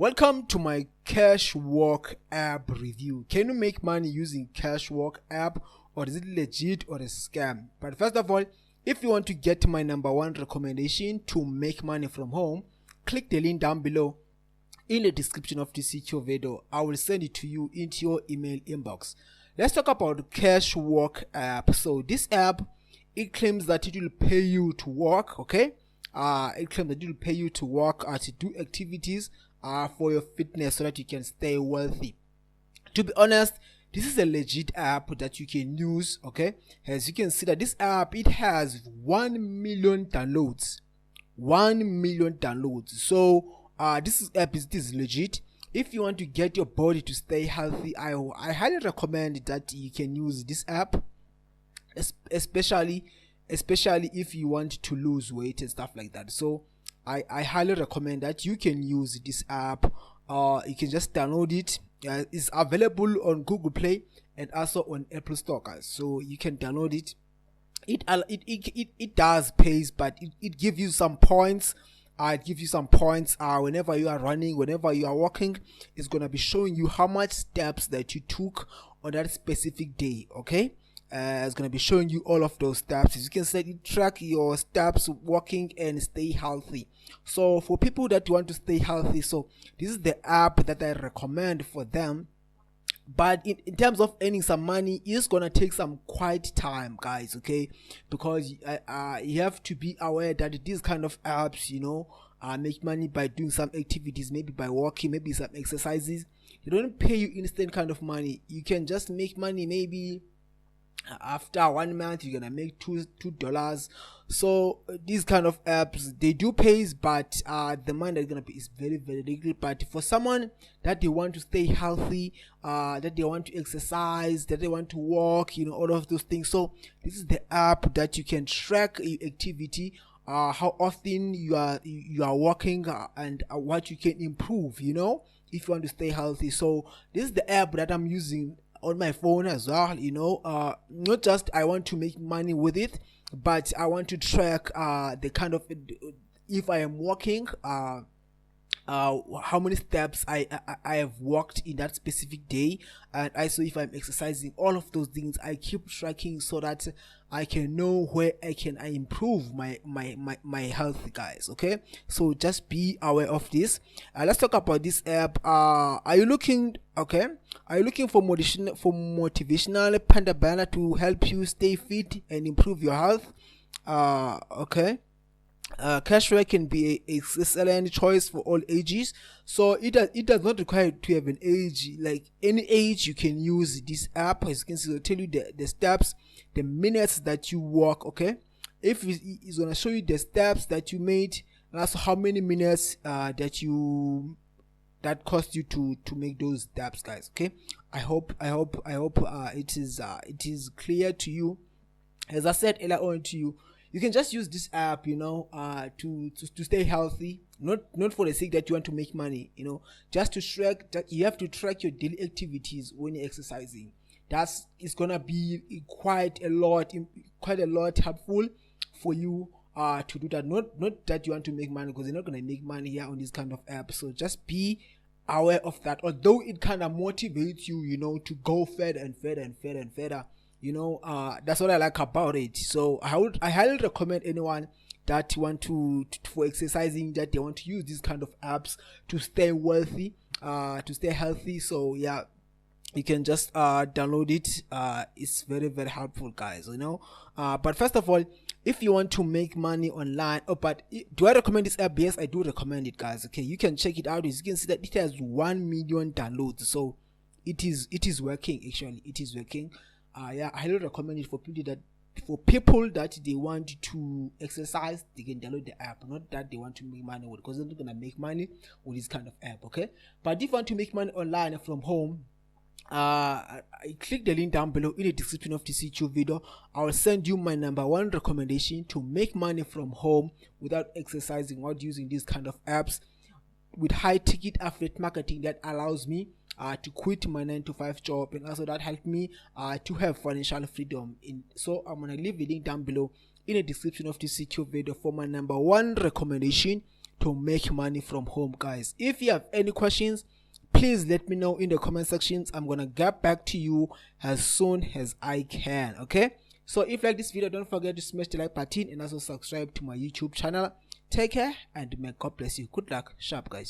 Welcome to my Cashwalk app review. Can you make money using Cashwalk app, or is it legit or a scam? But first of all, if you want to get my number one recommendation to make money from home, click the link down below in the description of this video. I will send it to you into your email inbox. Let's talk about Cashwalk app. So this app, it claims that it will pay you to work, okay? It claims that it will pay you to work, to do activities for your fitness so that you can stay wealthy. To be honest, this is a legit app that you can use, okay? As you can see that this app, it has 1 million downloads. 1 million downloads. So this app is legit. If you want to get your body to stay healthy, I highly recommend that you can use this app, especially if you want to lose weight and stuff like that. So I highly recommend that you can use this app. You can just download it. It's available on Google Play and also on Apple Store, guys. So you can download it. It does pays, but it gives you some points. It gives you some points whenever you are running, whenever you are walking. It's gonna be showing you how much steps that you took on that specific day, okay? It's going to be showing you all of those steps. As you can see, track your steps walking and stay healthy. So for people that want to stay healthy, so this is the app that I recommend for them. But in terms of earning some money, it's going to take some quite time, guys, okay? Because you have to be aware that these kind of apps, make money by doing some activities, maybe by walking, maybe some exercises. They don't pay you instant kind of money. You can just make money maybe after 1 month. You're gonna make $2. So these kind of apps, they do pays, but the money that's gonna be is very, very little. But for someone that they want to stay healthy, that they want to exercise, that they want to walk, all of those things, so this is the app that you can track your activity, how often you are walking, and what you can improve, if you want to stay healthy. So this is the app that I'm using on my phone as well. Not just I want to make money with it, but I want to track the kind of, if I am walking, how many steps I have walked in that specific day, and also if I'm exercising. All of those things I keep tracking so that I can know where I improve my health, guys, okay? So just be aware of this. Let's talk about this app. Are you looking for motivational panda banner to help you stay fit and improve your health? Okay. Cashwalk can be an excellent choice for all ages. So it does not require to have an age. Like any age, you can use this app. As you can see, it'll tell you the steps, the minutes that you walk, okay? If it's gonna show you the steps that you made, and also how many minutes that cost you to make those steps, guys, okay? I hope it is clear to you. As I said earlier on to you, you can just use this app, to stay healthy, not for the sake that you want to make money, just to track that. You have to track your daily activities when you're exercising. It's gonna be quite a lot helpful for you to do that. Not that you want to make money, because you're not gonna make money here on this kind of app. So just be aware of that. Although it kind of motivates you, to go further and further and further and further. That's what I like about it. So I highly recommend anyone that want to for exercising, that they want to use these kind of apps to stay wealthy, to stay healthy. So yeah, you can just download it. It's very, very helpful, guys, but first of all, if you want to make money online, do I recommend this app? Yes, I do recommend it, guys, okay? You can check it out. As you can see that it has 1 million downloads. So it is working. Actually, it is working. I highly recommend it for people that they want to exercise. They can download the app, not that they want to make money with, because they're not gonna make money with this kind of app, okay? But if you want to make money online from home, I click the link down below in the description of this YouTube video. I will send you my number one recommendation to make money from home without exercising, without using these kind of apps, with high ticket affiliate marketing that allows me to quit my 9-to-5 job, and also that helped me to have financial freedom. So I'm gonna leave the link down below in the description of this YouTube video for my number one recommendation to make money from home, guys. If you have any questions, please let me know in the comment sections. I'm gonna get back to you as soon as I can. Okay, so if you like this video, don't forget to smash the like button and also subscribe to my YouTube channel. Take care and may God bless you. Good luck. Sharp, guys.